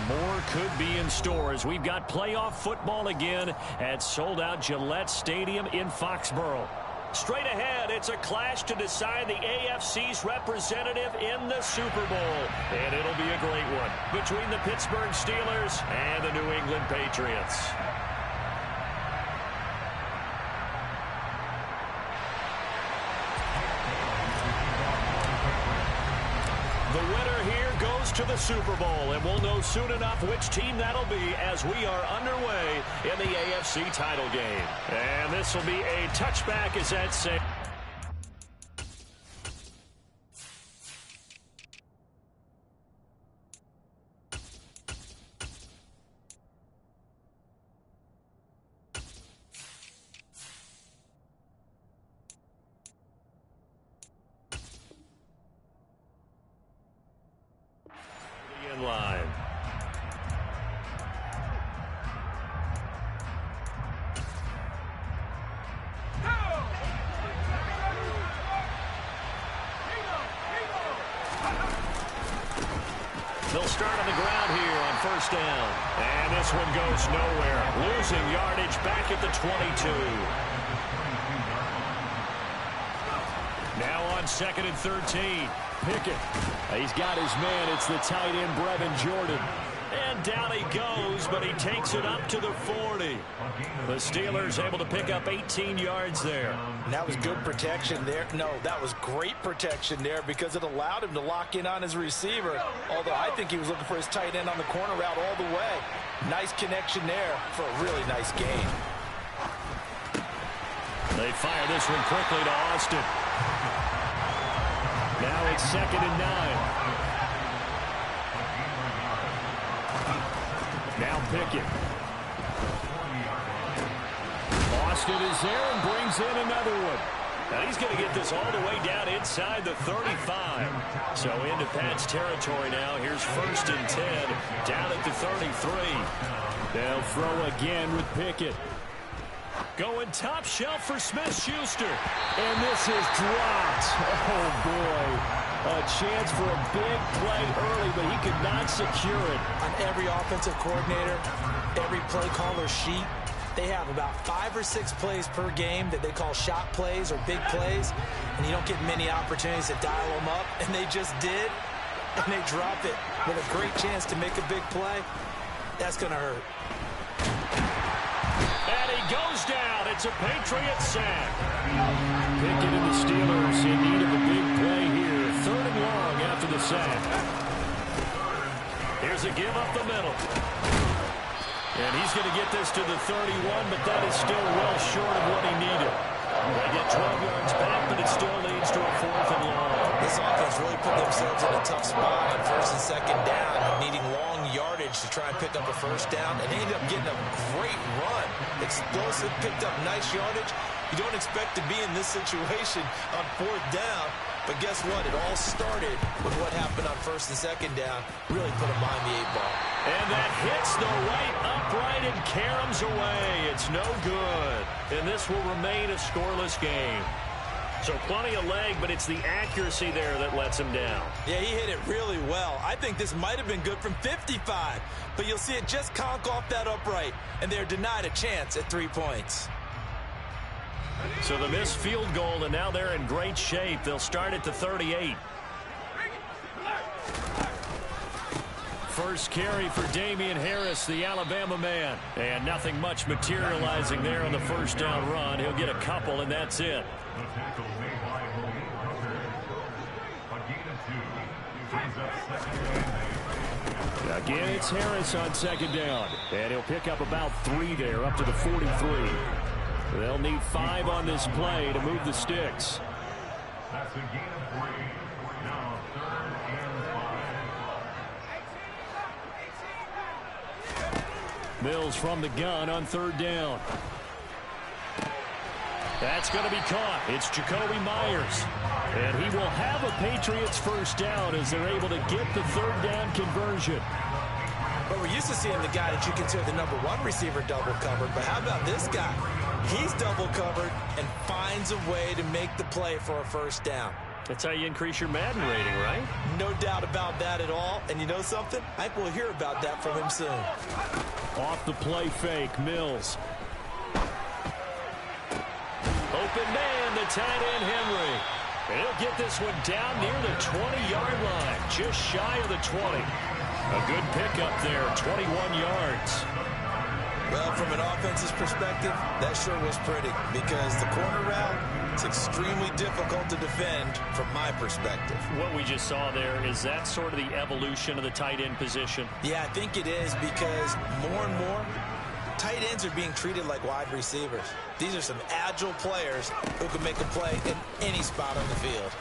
More could be in store as we've got playoff football again at sold-out Gillette Stadium in Foxborough. Straight ahead, it's a clash to decide the AFC's representative in the Super Bowl. And it'll be a great one between the Pittsburgh Steelers and the New England Patriots. The winner here goes to the Super Bowl, and we'll know soon enough which team that'll be as we are underway in the AFC title game. And this will be a touchback as that saves. Line. They'll start on the ground here on first down. And this one goes nowhere. Losing yardage back at the 22. Now on 2nd and 13. Pickett. He's got his man. It's the tight end, Brevin Jordan. And down he goes, but he takes it up to the 40. The Steelers able to pick up 18 yards there. And that was good protection there. No, that was great protection there because it allowed him to lock in on his receiver. Although I think he was looking for his tight end on the corner route all the way. Nice connection there for a really nice gain. They fire this one quickly to Austin. Now it's 2nd and 9. Now Pickett. Austin is there and brings in another one. Now he's going to get this all the way down inside the 35. So into Pat's territory now. Here's 1st and 10 down at the 33. They'll throw again with Pickett. Going top shelf for Smith-Schuster. And this is dropped. Oh, boy. A chance for a big play early, but he could not secure it. On every offensive coordinator, every play caller sheet, they have about 5 or 6 plays per game that they call shot plays or big plays. And you don't get many opportunities to dial them up. And they just did. And they drop it with a great chance to make a big play. That's going to hurt. And he goes down. It's a Patriot sack. Pickett and the Steelers in need of a big play here. 3rd and long after the sack. Here's a give up the middle. And he's going to get this to the 31, but that is still well short of what he needed. They get 12 yards back, but it still leads to a 4th and long. This offense really put themselves in a tough spot on 1st and 2nd down, needing long yardage to try and pick up a 1st down, and they ended up getting a great run. Explosive, picked up nice yardage. You don't expect to be in this situation on 4th down, but guess what? It all started with what happened on 1st and 2nd down. Really put them behind the 8-ball. And that hits the right upright and caroms away. It's no good. And this will remain a scoreless game. So plenty of leg, but it's the accuracy there that lets him down. Yeah, he hit it really well. I think this might have been good from 55. But you'll see it just conk off that upright. And they're denied a chance at 3 points. So the missed field goal, and now they're in great shape. They'll start at the 38. First carry for Damian Harris, the Alabama man. And nothing much materializing there on the 1st down run. He'll get a couple, and that's it. Again, it's Harris on 2nd down. And he'll pick up about 3 there, up to the 43. They'll need 5 on this play to move the sticks. That's a gain of 3. Now 3rd and 5. Mills from the gun on 3rd down. That's going to be caught. It's Jacoby Myers. And he will have a Patriots 1st down as they're able to get the 3rd down conversion. But we're used to seeing the guy that you consider the #1 receiver double covered. But how about this guy? He's double covered and finds a way to make the play for a 1st down. That's how you increase your Madden rating, right? No doubt about that at all. And you know something? I will hear about that from him soon. Off the play fake, Mills. Open man, the tight end, Henry. And he'll get this one down near the 20-yard line, just shy of the 20. A good pickup there, 21 yards. Well, from an offense's perspective, that sure was pretty because the corner route, it's extremely difficult to defend from my perspective. What we just saw there, is that sort of the evolution of the tight end position? Yeah, I think it is because more and more, tight ends are being treated like wide receivers. These are some agile players who can make a play in any spot on the field.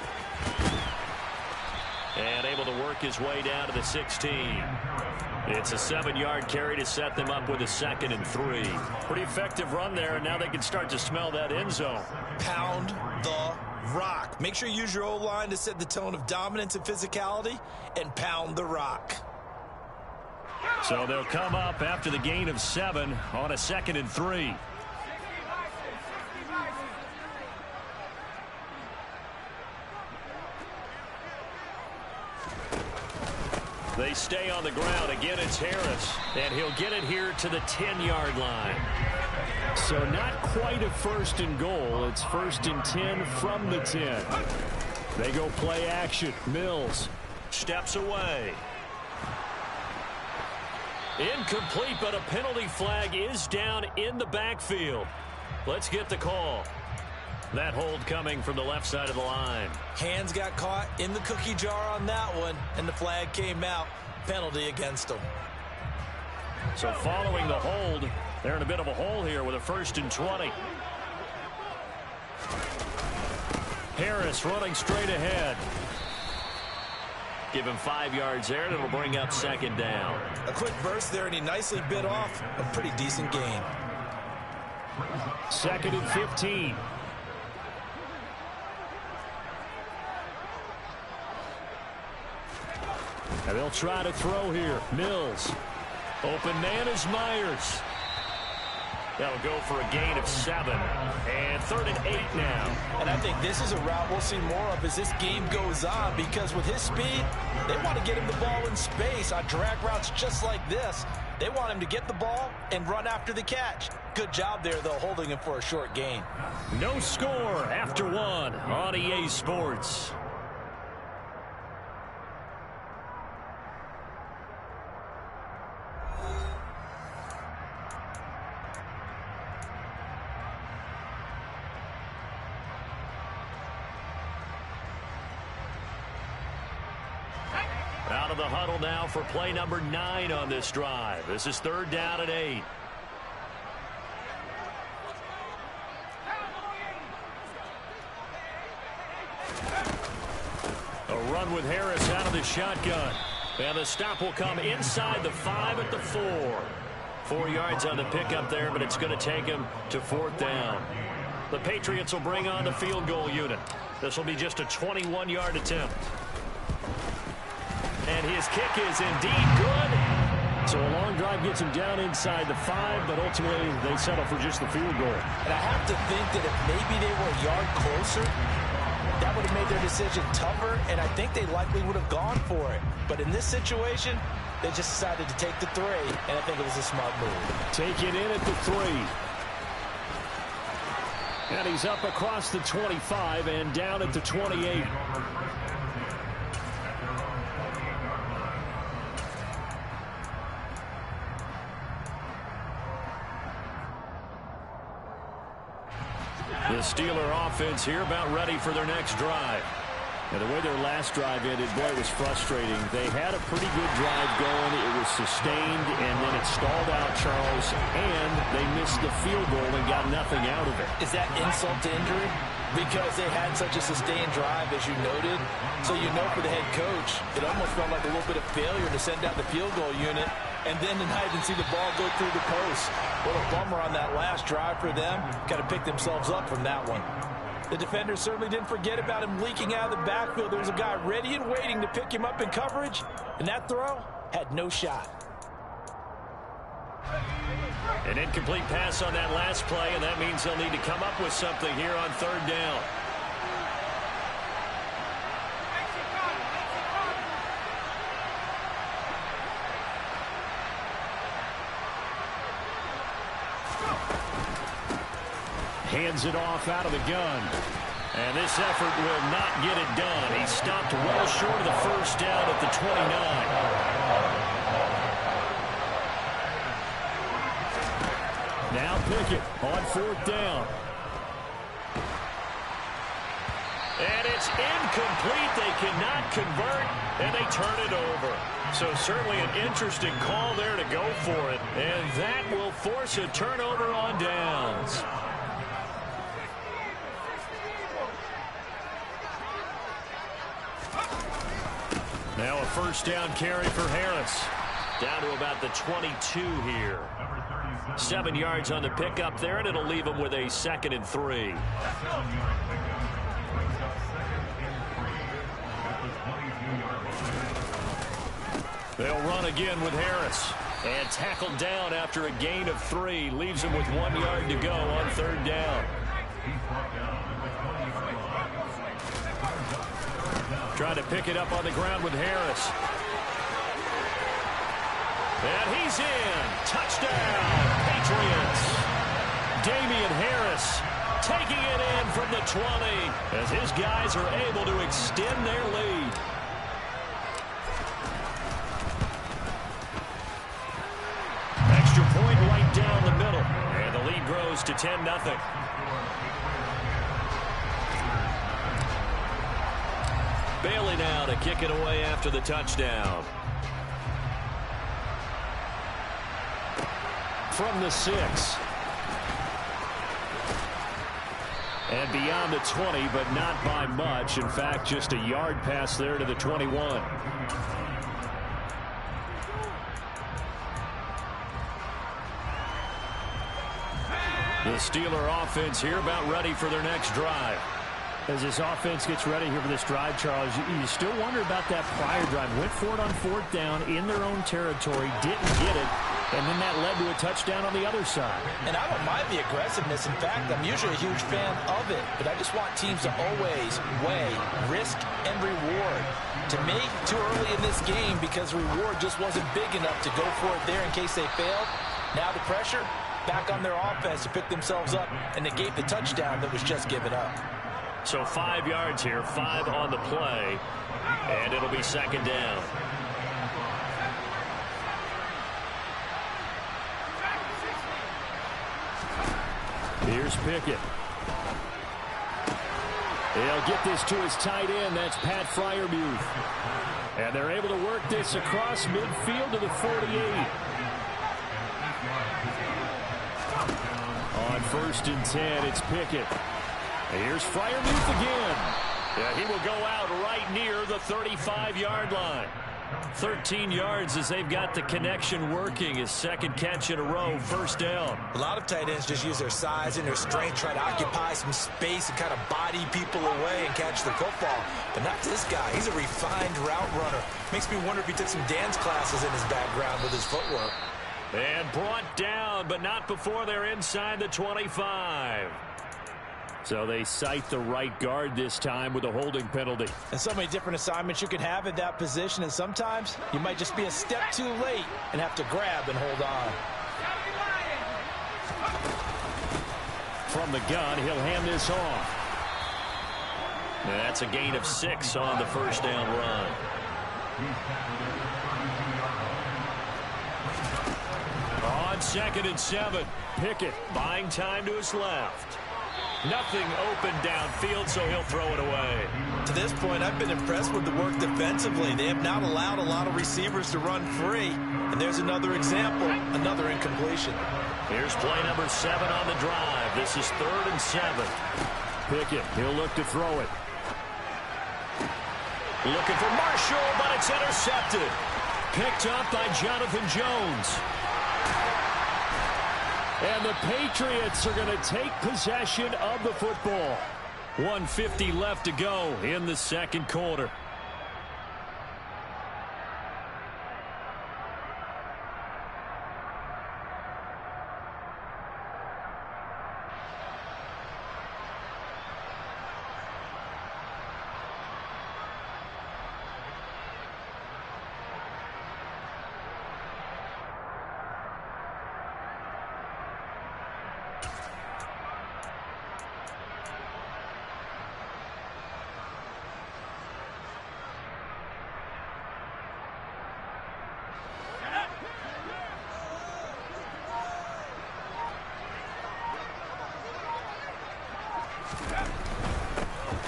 And able to work his way down to the 16. It's a 7-yard carry to set them up with a 2nd and 3. Pretty effective run there, and now they can start to smell that end zone. Pound the rock. Make sure you use your O-line to set the tone of dominance and physicality, and pound the rock. So they'll come up after the gain of 7 on a 2nd and 3. They stay on the ground. Again, it's Harris. And he'll get it here to the 10-yard line. So not quite a 1st and goal. It's 1st and 10 from the 10. They go play action. Mills steps away. Incomplete, but a penalty flag is down in the backfield. Let's get the call. That hold coming from the left side of the line. Hands got caught in the cookie jar on that one, and the flag came out. Penalty against them. So following the hold, they're in a bit of a hole here with a 1st and 20. Harris running straight ahead. Give him 5 yards there, and it'll bring up 2nd down. A quick burst there, and he nicely bit off a pretty decent gain. 2nd and 15. And they'll try to throw here. Mills. Open man is Myers. That'll go for a gain of 7. And 3rd and 8 now. And I think this is a route we'll see more of as this game goes on, because with his speed, they want to get him the ball in space on drag routes just like this. They want him to get the ball and run after the catch. Good job there, though, holding him for a short gain. No score after 1 on EA Sports. Out of the huddle now for play number 9 on this drive. This is 3rd down and 8. A run with Harris out of the shotgun. And the stop will come inside the 5 at the 4. 4 yards on the pickup there, but it's going to take him to 4th down. The Patriots will bring on the field goal unit. This will be just a 21-yard attempt. And his kick is indeed good. So a long drive gets him down inside the 5, but ultimately they settle for just the field goal. And I have to think that if maybe they were a yard closer, that would have made their decision tougher, and I think they likely would have gone for it. But in this situation, they just decided to take the 3, and I think it was a smart move. Take it in at the 3. And he's up across the 25 and down at the 28. The Steeler offense here about ready for their next drive. And the way their last drive ended, boy, it was frustrating. They had a pretty good drive going. It was sustained, and then it stalled out, Charles, and they missed the field goal and got nothing out of it. Is that insult to injury? Because they had such a sustained drive, as you noted. So you know for the head coach, it almost felt like a little bit of failure to send out the field goal unit and then tonight and see the ball go through the post. What a bummer on that last drive for them. Got to pick themselves up from that one. The defenders certainly didn't forget about him leaking out of the backfield. There was a guy ready and waiting to pick him up in coverage, and that throw had no shot. An incomplete pass on that last play, and that means they'll need to come up with something here on 3rd down. Hands it off out of the gun. And this effort will not get it done. He stopped well short of the first down at the 29. Now Pickett on 4th down. And it's incomplete. They cannot convert, and they turn it over. So certainly an interesting call there to go for it. And that will force a turnover on downs. Now a first down carry for Harris. Down to about the 22 here. 7 yards on the pickup there, and it'll leave him with a 2nd and 3. They'll run again with Harris. And tackled down after a gain of 3. Leaves him with 1 yard to go on 3rd down. Trying to pick it up on the ground with Harris. And he's in. Touchdown, Patriots. Damian Harris taking it in from the 20 as his guys are able to extend their lead. Extra point right down the middle. And the lead grows to 10-0. Bailey now to kick it away after the touchdown. From the 6. And beyond the 20, but not by much. In fact, just a yard pass there to the 21. The Steeler offense here about ready for their next drive. As this offense gets ready here for this drive, Charles, you still wonder about that prior drive. Went for it on 4th down in their own territory, didn't get it, and then that led to a touchdown on the other side. And I don't mind the aggressiveness. In fact, I'm usually a huge fan of it, but I just want teams to always weigh risk and reward. To me, too early in this game because reward just wasn't big enough to go for it there in case they failed. Now the pressure back on their offense to pick themselves up and negate the touchdown that was just given up. So 5 yards here, 5 on the play, and it'll be 2nd down. Here's Pickett. He'll get this to his tight end. That's Pat Freiermuth. And they're able to work this across midfield to the 48. On 1st and 10, it's Pickett. Here's Freiermuth again. Yeah, he will go out right near the 35-yard line. 13 yards as they've got the connection working. His 2nd catch in a row, 1st down. A lot of tight ends just use their size and their strength, try to occupy some space and kind of body people away and catch the football. But not this guy. He's a refined route runner. Makes me wonder if he took some dance classes in his background with his footwork. And brought down, but not before they're inside the 25. So they cite the right guard this time with a holding penalty. And so many different assignments you can have at that position, and sometimes you might just be a step too late and have to grab and hold on. From the gun, he'll hand this off. And that's a gain of 6 on the 1st down run. On 2nd and 7, Pickett buying time to his left. Nothing open downfield, so he'll throw it away. To this point, I've been impressed with the work defensively. They have not allowed a lot of receivers to run free. And there's another example, another incompletion. Here's play number 7 on the drive. This is 3rd and 7. Pickett, he'll look to throw it. Looking for Marshall, but it's intercepted. Picked up by Jonathan Jones. And the Patriots are going to take possession of the football. 1:50 left to go in the 2nd quarter.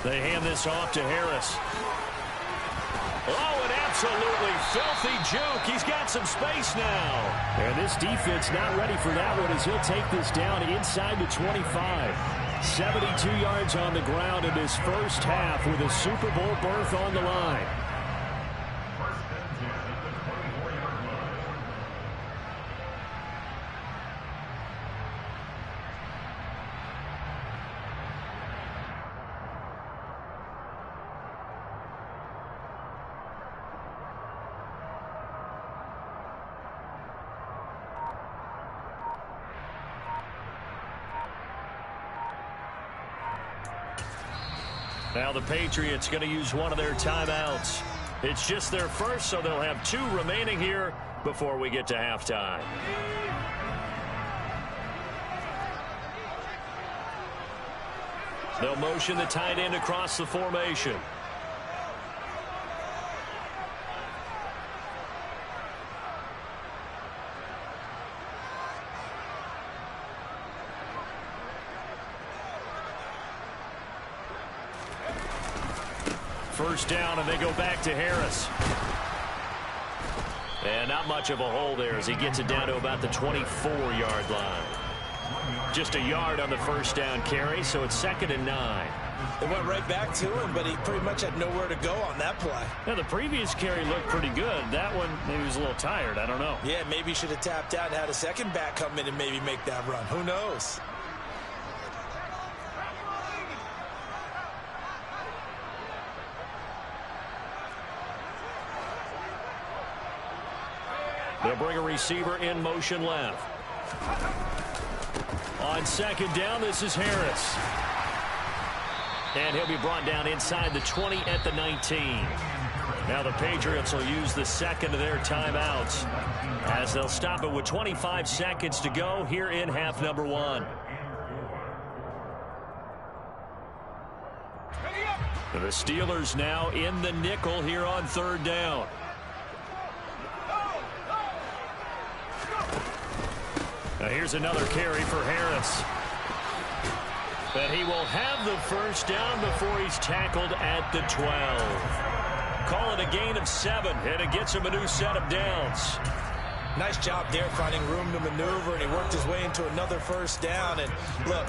They hand this off to Harris. Oh, an absolutely filthy juke. He's got some space now. And this defense not ready for that one as he'll take this down inside the 25. 72 yards on the ground in his first half with a Super Bowl berth on the line. Now the Patriots going to use one of their timeouts. It's just their first, so they'll have 2 remaining here before we get to halftime. They'll motion the tight end across the formation. First down, and they go back to Harris. And not much of a hole there as he gets it down to about the 24-yard line. Just a yard on the first down carry, so it's 2nd and 9. They went right back to him, but he pretty much had nowhere to go on that play. Now, the previous carry looked pretty good. That one, maybe he was a little tired. I don't know. Yeah, maybe he should have tapped out and had a second back come in and maybe make that run. Who knows? They'll bring a receiver in motion left. On 2nd down, this is Harris. And he'll be brought down inside the 20 at the 19. Now the Patriots will use the 2nd of their timeouts as they'll stop it with 25 seconds to go here in half number 1. The Steelers now in the nickel here on 3rd down. Now here's another carry for Harris. But he will have the first down before he's tackled at the 12. Call it a gain of 7, and it gets him a new set of downs. Nice job there finding room to maneuver, and he worked his way into another first down. And look,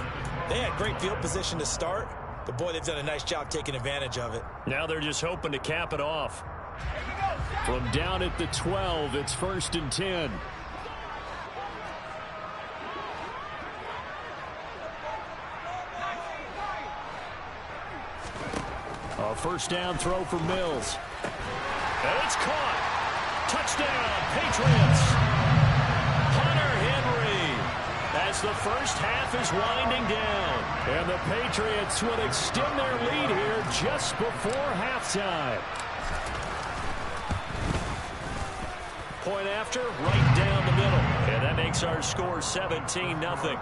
they had great field position to start, but boy, they've done a nice job taking advantage of it. Now they're just hoping to cap it off. From down at the 12, it's 1st and 10. A first down throw for Mills. And it's caught. Touchdown, Patriots. Hunter Henry as the first half is winding down. And the Patriots will extend their lead here just before halftime. Point after, right down the middle. And that makes our score 17-0.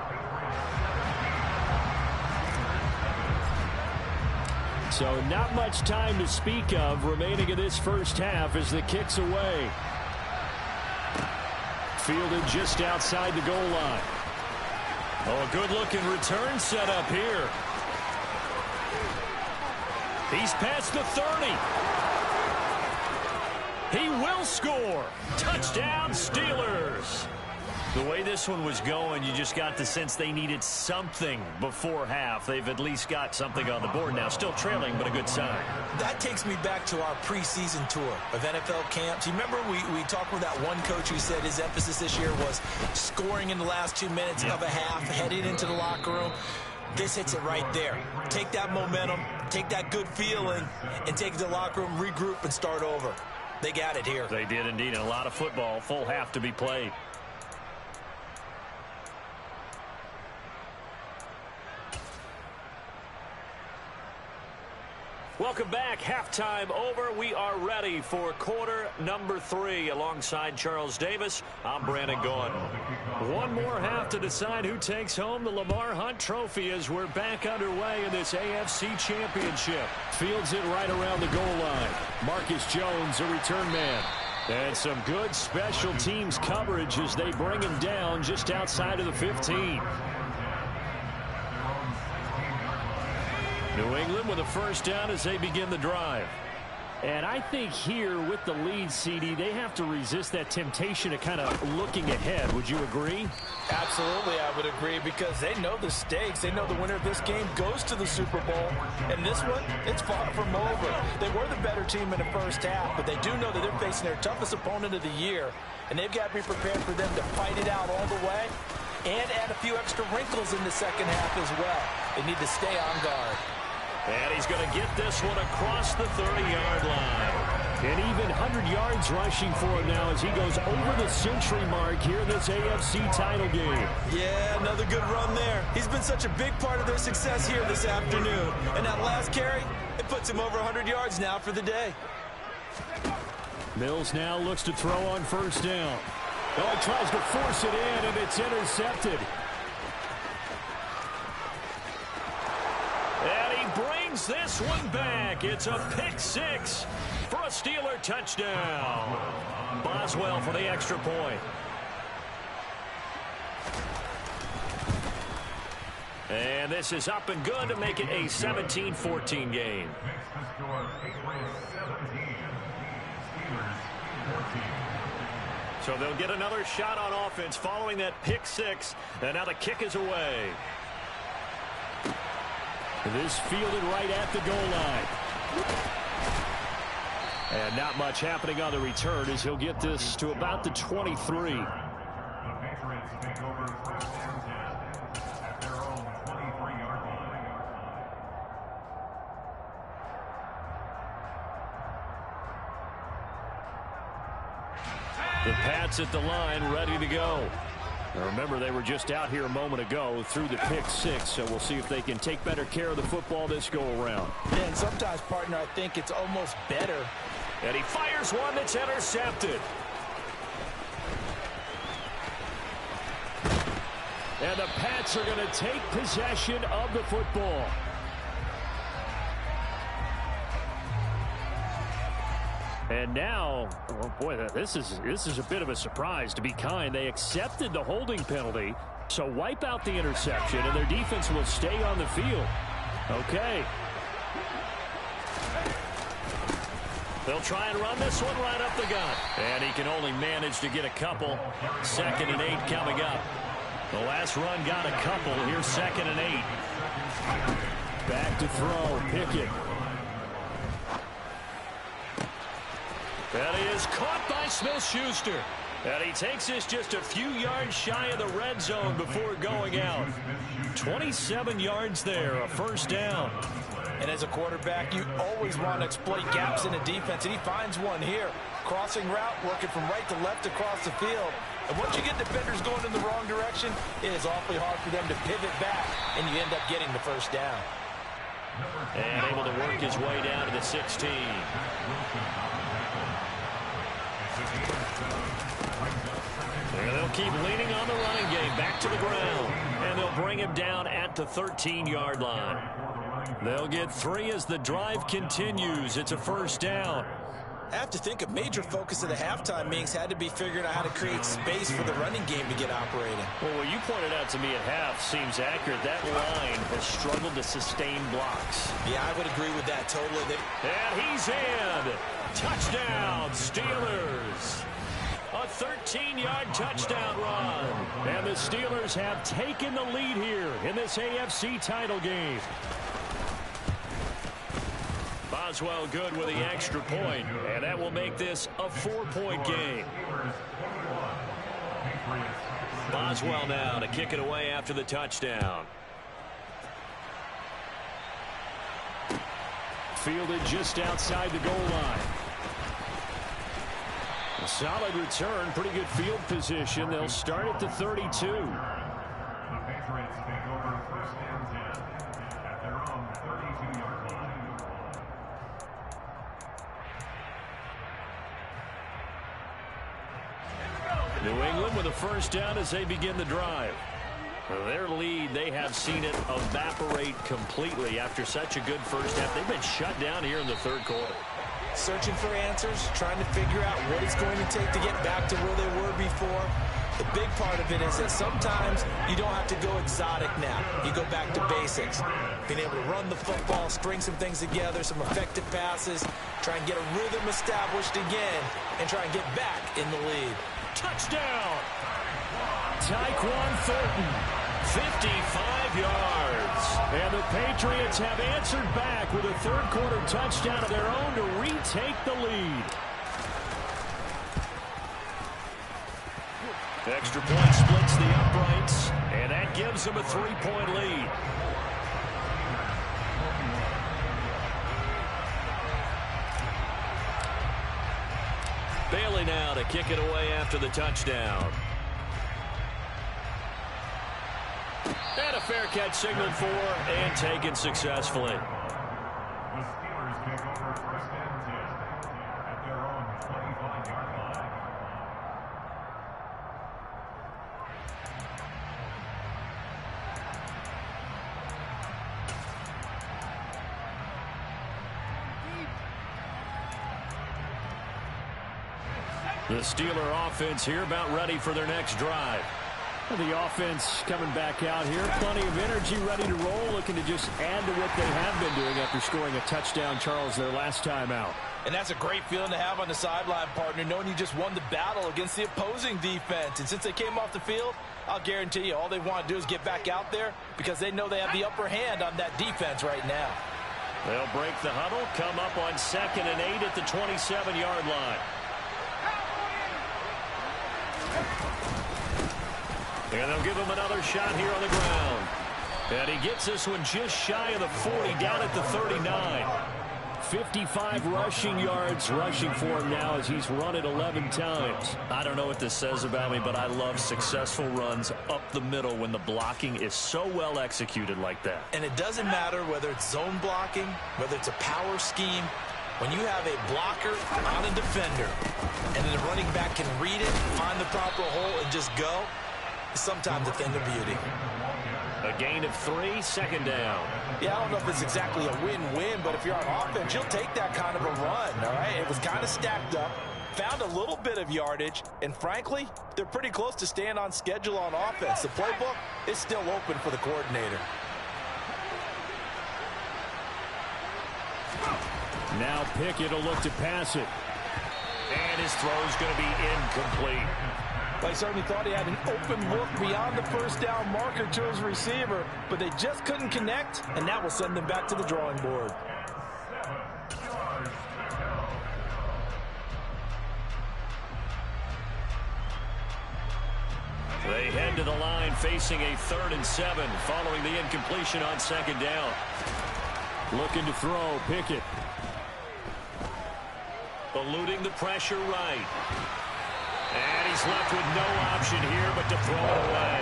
So not much time to speak of remaining in this first half as the kick's away. Fielded just outside the goal line. Oh, a good-looking return set up here. He's past the 30. He will score. Touchdown, Steelers. The way this one was going, you just got the sense they needed something before half. They've at least got something on the board now. Still trailing, but a good sign. That takes me back to our preseason tour of NFL camps. You remember we talked with that one coach who said his emphasis this year was scoring in the last 2 minutes of a half, heading into the locker room. This hits it right there. Take that momentum, take that good feeling, and take it to the locker room, regroup, and start over. They got it here. They did indeed. And a lot of football, full half to be played. Welcome back. Halftime over. We are ready for quarter number 3. Alongside Charles Davis, I'm Brandon Gordon. One more half to decide who takes home the Lamar Hunt Trophy as we're back underway in this AFC Championship. Fields it right around the goal line. Marcus Jones, a return man. And some good special teams coverage as they bring him down just outside of the 15. New England with a first down as they begin the drive. And I think here with the lead, CD, they have to resist that temptation to kind of looking ahead. Would you agree? Absolutely, I would agree, because they know the stakes. They know the winner of this game goes to the Super Bowl. And this one, it's far from over. They were the better team in the first half, but they do know that they're facing their toughest opponent of the year. And they've got to be prepared for them to fight it out all the way and add a few extra wrinkles in the second half as well. They need to stay on guard. And he's going to get this one across the 30-yard line. And even 100 yards rushing for him now as he goes over the century mark here in this AFC title game. Yeah, another good run there. He's been such a big part of their success here this afternoon. And that last carry, it puts him over 100 yards now for the day. Mills now looks to throw on first down. Oh, he tries to force it in, and it's intercepted. And he brings this one back. It's a pick six for a Steeler touchdown. Boswell for the extra point. And this is up and good to make it a 17-14 game. So they'll get another shot on offense following that pick six. And now the kick is away. This fielded right at the goal line. And not much happening on the return as he'll get this to about the 23. The Pats at the line, ready to go. Now remember, they were just out here a moment ago through the pick six, so we'll see if they can take better care of the football this go-around. And sometimes, partner, I think it's almost better. And he fires one that's intercepted. And the Pats are going to take possession of the football. And now, oh boy, this is a bit of a surprise, to be kind. They accepted the holding penalty, so wipe out the interception, and their defense will stay on the field. Okay. They'll try and run this one right up the gut. And he can only manage to get a couple. 2nd and 8 coming up. The last run got a couple. Here's 2nd and 8. Back to throw. Pickett. And he is caught by Smith-Schuster. And he takes this just a few yards shy of the red zone before going out. 27 yards there, a first down. And as a quarterback, you always want to exploit gaps in a defense, and he finds one here. Crossing route, working from right to left across the field. And once you get defenders going in the wrong direction, it is awfully hard for them to pivot back, and you end up getting the first down. And able to work his way down to the 16. And they'll keep leaning on the running game, back to the ground. And they'll bring him down at the 13-yard line. They'll get 3 as the drive continues. It's a first down. I have to think a major focus of the halftime meetings had to be figuring out how to create space for the running game to get operating. Well, what you pointed out to me at half seems accurate. That line has struggled to sustain blocks. Yeah, I would agree with that totally. And he's in. Touchdown, Steelers. A 13-yard touchdown run. And the Steelers have taken the lead here in this AFC title game. Boswell good with the extra point, and that will make this a 4-point game. Boswell now to kick it away after the touchdown. Fielded just outside the goal line. A solid return, pretty good field position. They'll start at the 32. New England with a first down as they begin the drive. Their lead, they have seen it evaporate completely after such a good first half. They've been shut down here in the third quarter. Searching for answers, trying to figure out what it's going to take to get back to where they were before. The big part of it is that sometimes you don't have to go exotic now. You go back to basics. Being able to run the football, string some things together, some effective passes, try and get a rhythm established again, and try and get back in the lead. Touchdown! Tyquan Thornton, 55 yards. And the Patriots have answered back with a third-quarter touchdown of their own to retake the lead. Extra point splits the uprights, and that gives them a 3-point lead. Bailey now to kick it away after the touchdown. And a fair catch signaled for and taken successfully. The Steelers take over first and 10 at their own 25-yard line. The Steeler offense here about ready for their next drive. The offense coming back out here. Plenty of energy, ready to roll, looking to just add to what they have been doing after scoring a touchdown, Charles, their last time out. And that's a great feeling to have on the sideline, partner, knowing you just won the battle against the opposing defense. And since they came off the field, I'll guarantee you all they want to do is get back out there because they know they have the upper hand on that defense right now. They'll break the huddle, come up on 2nd and 8 at the 27-yard line. And they'll give him another shot here on the ground. And he gets this one just shy of the 40, down at the 39. 55 rushing yards rushing for him now as he's run it 11 times. I don't know what this says about me, but I love successful runs up the middle when the blocking is so well executed like that. And it doesn't matter whether it's zone blocking, whether it's a power scheme. When you have a blocker on a defender, and then the running back can read it, find the proper hole, and just go, it's sometimes a thing of beauty. A gain of 3, 2nd down. Yeah, I don't know if it's exactly a win-win, but if you're on offense, you'll take that kind of a run, all right? It was kind of stacked up, found a little bit of yardage, and frankly, they're pretty close to staying on schedule on offense. The playbook is still open for the coordinator. Now Pickett will look to pass it. And his throw's going to be incomplete. I certainly thought he had an open look beyond the first down marker to his receiver, but they just couldn't connect, and that will send them back to the drawing board. They head to the line facing a 3rd and 7 following the incompletion on 2nd down. Looking to throw, Pickett. Eluding the pressure right. And he's left with no option here but to throw it away.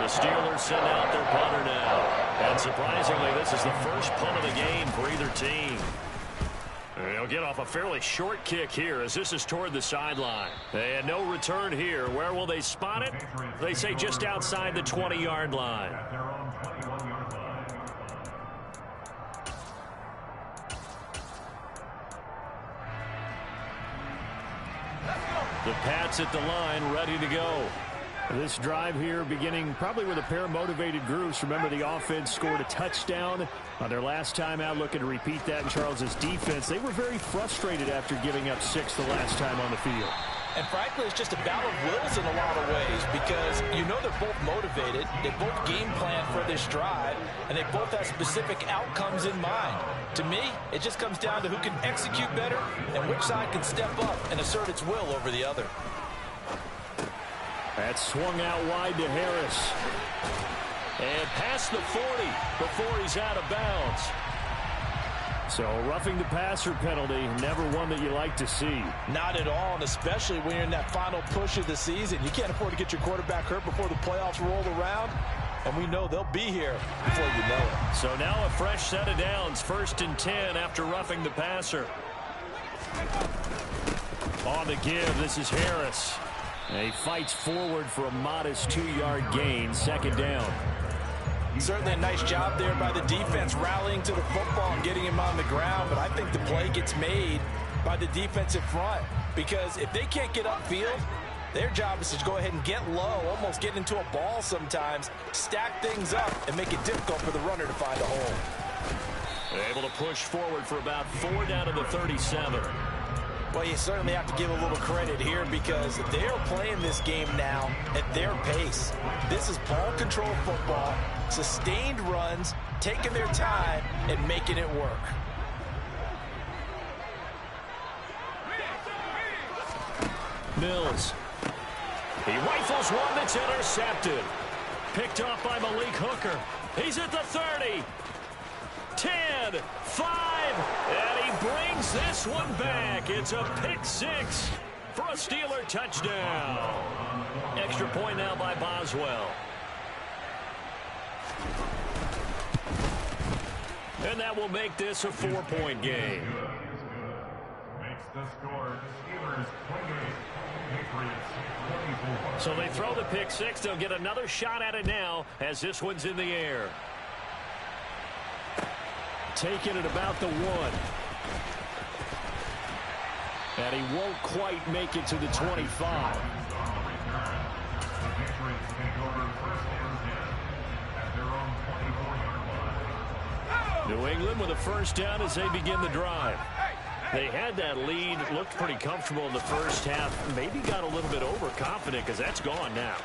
The Steelers send out their punter now. And surprisingly, this is the first punt of the game for either team. They'll get off a fairly short kick here as this is toward the sideline. And no return here. Where will they spot it? They say just outside the 20-yard line. The Pats at the line, ready to go. This drive here beginning probably with a pair of motivated groups. Remember, the offense scored a touchdown on their last time out, looking to repeat that in Charles's defense. They were very frustrated after giving up 6 the last time on the field. And frankly, it's just a battle of wills in a lot of ways because you know they're both motivated. They both game plan for this drive, and they both have specific outcomes in mind. To me, it just comes down to who can execute better and which side can step up and assert its will over the other. That swung out wide to Harris. And past the 40 before he's out of bounds. So roughing the passer penalty, never one that you like to see. Not at all, and especially when you're in that final push of the season. You can't afford to get your quarterback hurt before the playoffs roll around. And we know they'll be here before you know it. So now a fresh set of downs, 1st and 10 after roughing the passer. On the give, this is Harris. And he fights forward for a modest 2-yard gain, 2nd down. Certainly a nice job there by the defense rallying to the football and getting him on the ground, but I think the play gets made by the defensive front, because if they can't get upfield, their job is to go ahead and get low, almost get into a ball sometimes, stack things up, and make it difficult for the runner to find a hole. Able to push forward for about 4 down to the 37. Well, you certainly have to give a little credit here because they are playing this game now at their pace. This is ball control football, sustained runs, taking their time, and making it work. Mills. He rifles one that's intercepted. Picked off by Malik Hooker. He's at the 30. 10, 5, and he brings this one back. It's a pick 6 for a Steeler touchdown. Extra point now by Boswell. And that will make this a 4-point game. Makes the score the Steelers 28, Patriots 24. So they throw the pick 6. They'll get another shot at it now as this one's in the air. Taking it about the 1. And he won't quite make it to the 25. New England with a first down as they begin the drive. They had that lead, looked pretty comfortable in the first half. Maybe got a little bit overconfident because that's gone now.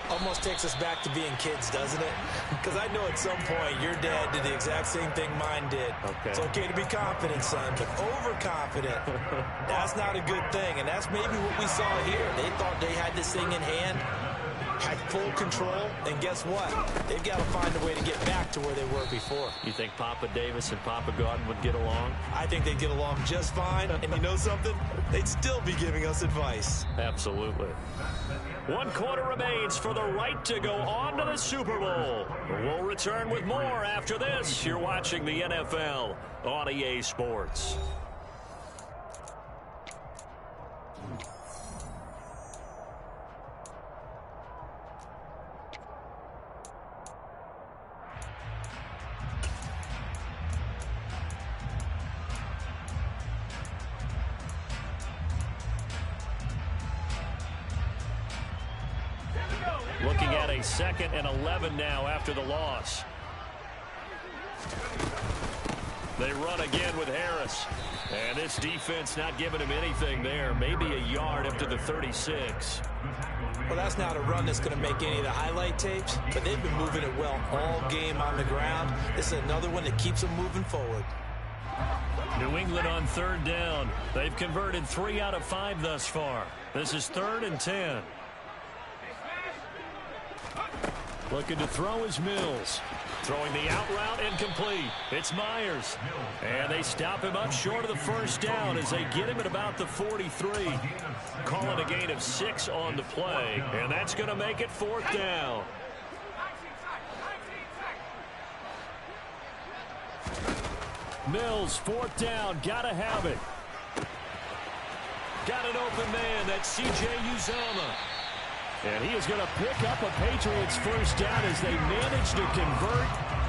Almost takes us back to being kids, doesn't it? Because I know at some point your dad did the exact same thing mine did. Okay. It's okay to be confident, son, but overconfident, that's not a good thing. And that's maybe what we saw here. They thought they had this thing in hand, had full control, and guess what? They've got to find a way to get back to where they were before. You think Papa Davis and Papa Gordon would get along? I think they'd get along just fine. And you know something? They'd still be giving us advice. Absolutely. 1 quarter remains for the right to go on to the Super Bowl. We'll return with more after this. You're watching the NFL on EA Sports. Looking at a 2nd and 11 now after the loss. They run again with Harris. And this defense not giving him anything there. Maybe a yard up to the 36. Well, that's not a run that's going to make any of the highlight tapes, but they've been moving it well all game on the ground. This is another one that keeps them moving forward. New England on 3rd down. They've converted 3 out of 5 thus far. This is 3rd and 10. Looking to throw is Mills. Throwing the out route incomplete. It's Myers. And they stop him up short of the first down as they get him at about the 43. Calling a gain of 6 on the play. And that's going to make it 4th down. Mills, 4th down. Gotta have it. Got an open man. That's C.J. Uzomah. And he is going to pick up a Patriots first down as they manage to convert.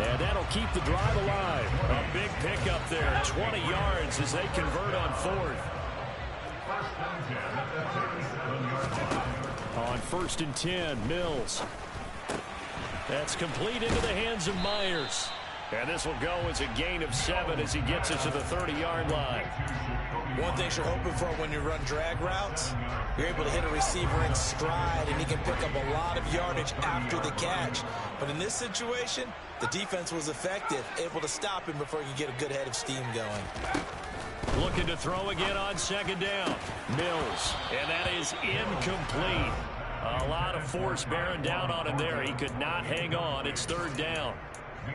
And that'll keep the drive alive. A big pickup there, 20 yards as they convert on 4th. On 1st and 10, Mills. That's complete into the hands of Myers. And this will go as a gain of 7 as he gets it to the 30-yard line. One thing you're hoping for when you run drag routes, you're able to hit a receiver in stride, and he can pick up a lot of yardage after the catch. But in this situation, the defense was effective, able to stop him before he could get a good head of steam going. Looking to throw again on 2nd down. Mills, and that is incomplete. A lot of force bearing down on him there. He could not hang on. It's 3rd down.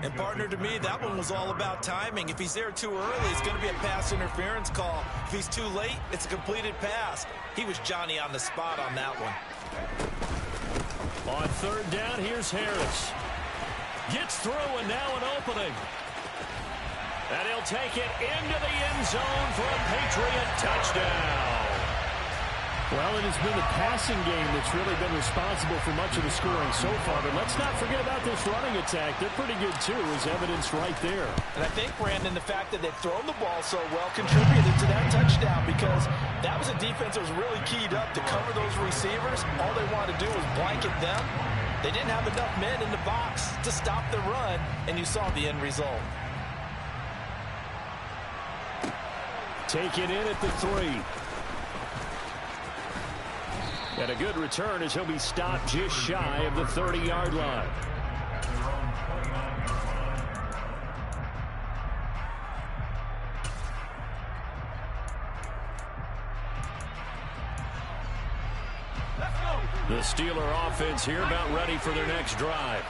And, partner, to me, that one was all about timing. If he's there too early, it's going to be a pass interference call. If he's too late, it's a completed pass. He was Johnny on the spot on that one. On 3rd down, here's Harris. Gets through, and now an opening. And he'll take it into the end zone for a Patriot touchdown. Well, it has been the passing game that's really been responsible for much of the scoring so far. But let's not forget about this running attack. They're pretty good, too, as evidenced right there. And I think, Brandon, the fact that they've thrown the ball so well contributed to that touchdown, because that was a defense that was really keyed up to cover those receivers. All they wanted to do was blanket them. They didn't have enough men in the box to stop the run, and you saw the end result. Taken in at the 3. And a good return as he'll be stopped just shy of the 30-yard line. The Steeler offense here about ready for their next drive.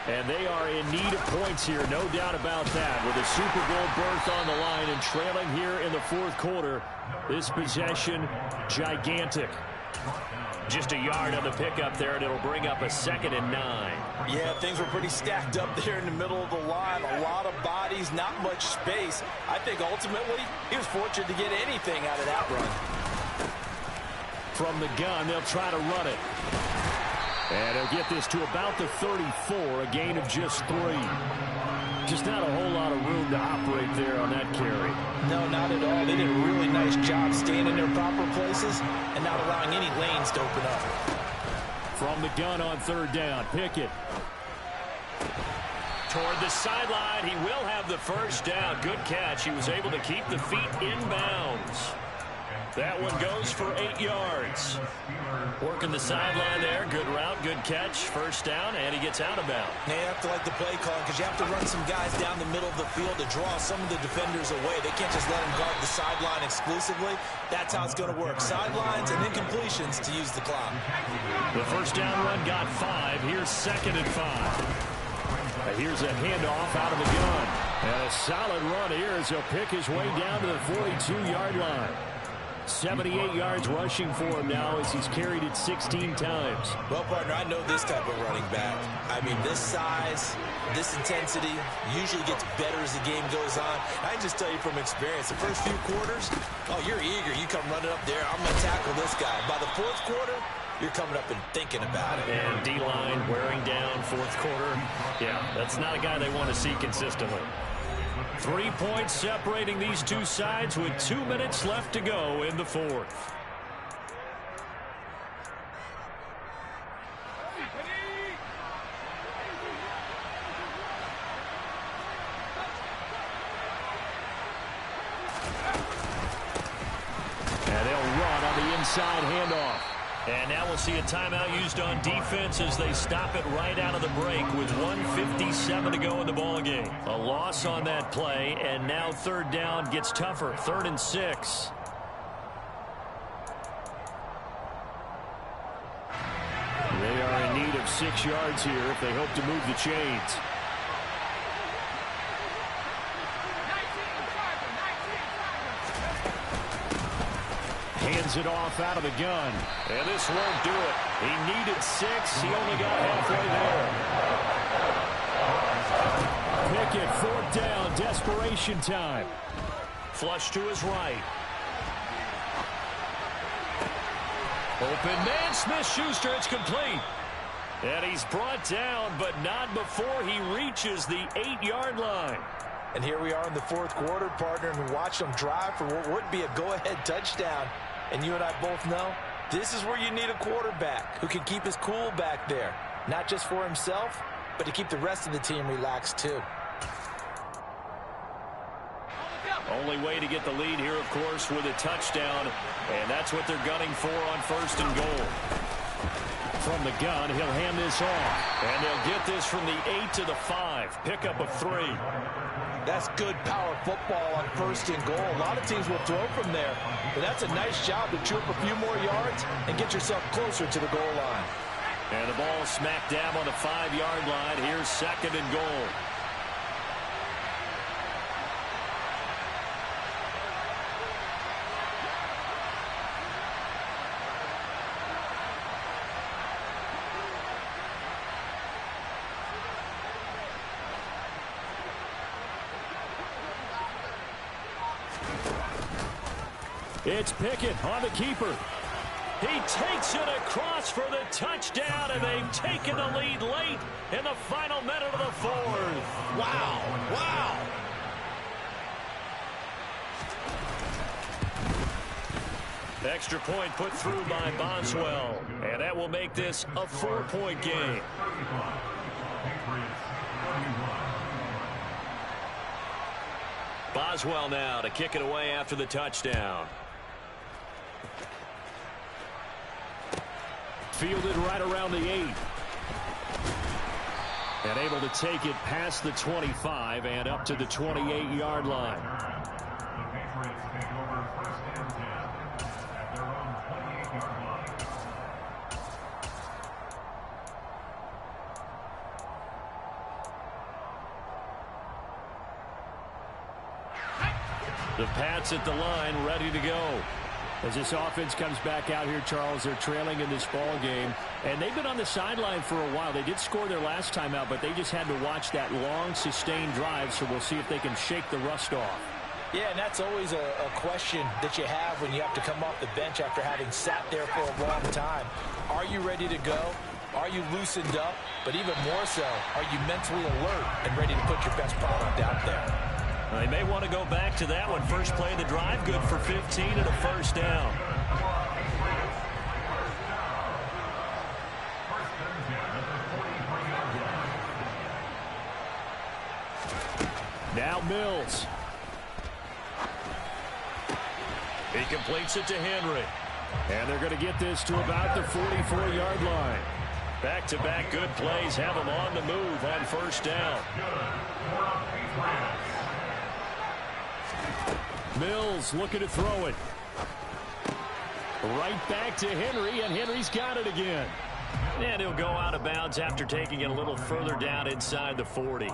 And they are in need of points here, no doubt about that. With a Super Bowl berth on the line and trailing here in the fourth quarter, this possession, gigantic. Just a yard on the pickup there, and it'll bring up a 2nd and 9. Yeah, things were pretty stacked up there in the middle of the line. A lot of bodies, not much space. I think ultimately he was fortunate to get anything out of that run. From the gun, they'll try to run it. And he'll get this to about the 34, a gain of just 3. Just not a whole lot of room to operate there on that carry. No, not at all. They did a really nice job staying in their proper places and not allowing any lanes to open up. From the gun on 3rd down, Pickett. Toward the sideline, he will have the first down. Good catch. He was able to keep the feet in bounds. That one goes for 8 yards. Working the sideline there. Good route, good catch. First down, and he gets out of bounds. Now you have to like the play call because you have to run some guys down the middle of the field to draw some of the defenders away. They can't just let them guard the sideline exclusively. That's how it's going to work. Sidelines and then completions to use the clock. The first down run got 5. Here's 2nd and 5. Here's a handoff out of the gun. And a solid run here as he'll pick his way down to the 42-yard line. 78 yards rushing for him now as he's carried it 16 times. Well, partner, I know this type of running back. I mean, this size, this intensity usually gets better as the game goes on. I can just tell you from experience, the first few quarters, oh, you're eager. You come running up there. I'm going to tackle this guy. By the fourth quarter, you're coming up and thinking about it. And D-line wearing down fourth quarter. Yeah, that's not a guy they want to see consistently. 3 points separating these two sides with 2 minutes left to go in the fourth. And they'll run on the inside handoff. And now we'll see a timeout used on defense as they stop it right out of the break with 1:57 to go in the ballgame. A loss on that play, and now 3rd down gets tougher. 3rd and 6. They are in need of 6 yards here if they hope to move the chains. Hands it off out of the gun. And this won't do it. He needed 6. He only got halfway there. Pickett, 4th down, desperation time. Flush to his right. Open man, Smith-Schuster, it's complete. And he's brought down, but not before he reaches the 8-yard line. And here we are in the fourth quarter, partner, and we watched them drive for what would be a go-ahead touchdown. And you and I both know this is where you need a quarterback who can keep his cool back there. Not just for himself, but to keep the rest of the team relaxed too. Only way to get the lead here, of course, with a touchdown. And that's what they're gunning for on 1st and goal. From the gun, he'll hand this off. And they'll get this from the 8 to the 5. Pickup of 3. That's good power football on 1st and goal. A lot of teams will throw from there. But that's a nice job to troop a few more yards and get yourself closer to the goal line. And the ball smack dab on the 5-yard line. Here's 2nd and goal. It's Pickett on the keeper. He takes it across for the touchdown, and they've taken the lead late in the final minute of the fourth. Wow. Wow. Extra point put through by Boswell, and that will make this a 4-point game. Boswell now to kick it away after the touchdown. Fielded right around the 8. And able to take it past the 25 and up to the 28-yard line. The Patriots take over first and 10 at their own 28-yard line. The Pats at the line, ready to go. As this offense comes back out here, Charles, they're trailing in this ball game, and they've been on the sideline for a while. They did score their last time out, but they just had to watch that long, sustained drive, so we'll see if they can shake the rust off. Yeah, and that's always a question that you have when you have to come off the bench after having sat there for a long time. Are you ready to go? Are you loosened up? But even more so, are you mentally alert and ready to put your best product out there? They may want to go back to that one. First play of the drive, good for 15 and a first down. Now Mills. He completes it to Henry. And they're going to get this to about the 44-yard line. Back-to-back good plays have him on the move on first down. Mills looking to throw it. Right back to Henry, and Henry's got it again. And he'll go out of bounds after taking it a little further down inside the 40.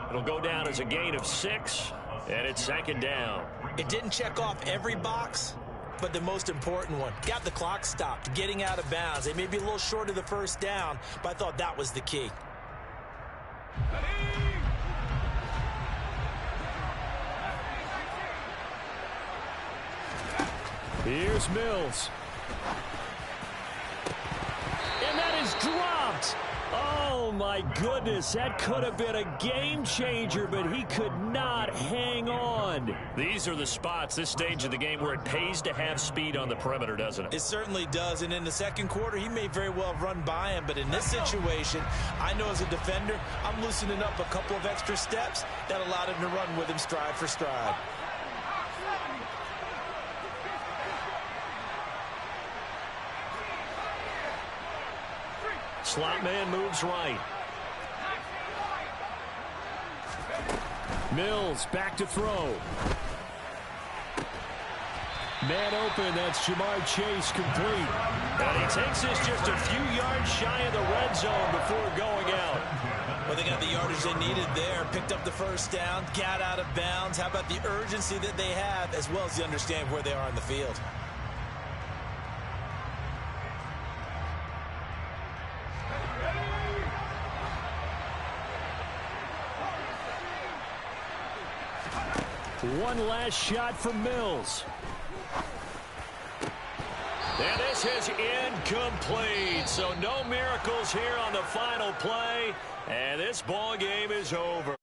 It'll go down as a gain of 6, and it's second down. It didn't check off every box, but the most important one. Got the clock stopped, getting out of bounds. They may be a little short of the first down, but I thought that was the key. Here's Mills. And that is dropped. Oh, my goodness. That could have been a game changer, but he could not hang on. These are the spots, this stage of the game, where it pays to have speed on the perimeter, doesn't it? It certainly does, and in the second quarter, he may very well run by him, but in this situation, I know as a defender, I'm loosening up a couple of extra steps that allowed him to run with him stride for stride. Slot man moves right. Mills back to throw. Man open, that's Jamar Chase complete. And he takes this just a few yards shy of the red zone before going out. Well, they got the yardage they needed there, picked up the first down, got out of bounds. How about the urgency that they have, as well as the understand where they are in the field? One last shot for Mills. And this is incomplete. So no miracles here on the final play. And this ball game is over.